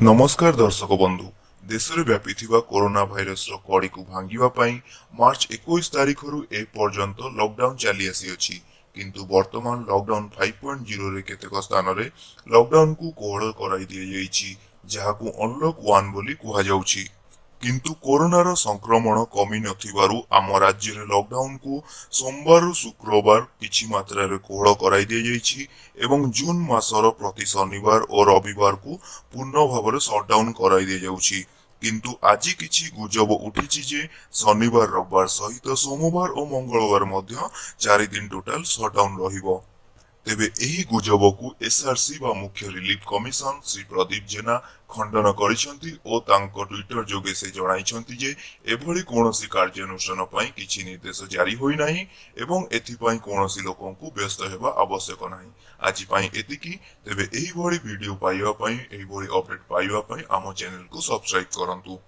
नमस्कार दर्शक बंधु देश में व्यापी कोरोना भाइरस कड़ी को भांगा मार्च 21 तारिख रु ए पर्यंत लॉकडाउन चली आसी किंतु वर्तमान लॉकडाउन 5.0 रे केतेक स्थान रे लॉकडाउन को कोहल कराई दिया जाइछि जहाकू अनलॉक 1 बोली कुहा जाउछि। किंतु कोरोनार संक्रमण कमी नथिबारु आम राज्य रे लॉकडाउन को सोमवार रु शुक्रवार किछि मात्रा रे कोहल कराई दिया जाइछि एवं जून मासर प्रति शनिवार और रविवार को पूर्ण भाव में सटडाउन कराई दिया जाउछि। किंतु आज किछि गुजब उठिछि जे शनिवार रविवार सहित सोमवार और मंगलवार मध्य 4 दिन टोटाल सटडाउन रहिबो। तेबे एही गुजब को एसआरसी बा मुख्य रिलीफ कमिशन श्री प्रदीप जेना खंडन करिसंती ओ तांको ट्विटर जोगे से जणाइसंती जे एभली कोनोसी कार्यानुष्ठान पई किछि निर्देश जारी होई नाही एवं एथि पई कोनोसी लोकन को व्यस्त हेबा आवश्यक नाही। आज पई एतिकी। तेबे एही भली वीडियो पाइबा पई एही भली अपडेट पाइबा पई आम चैनल को सब्सक्राइब करंतु।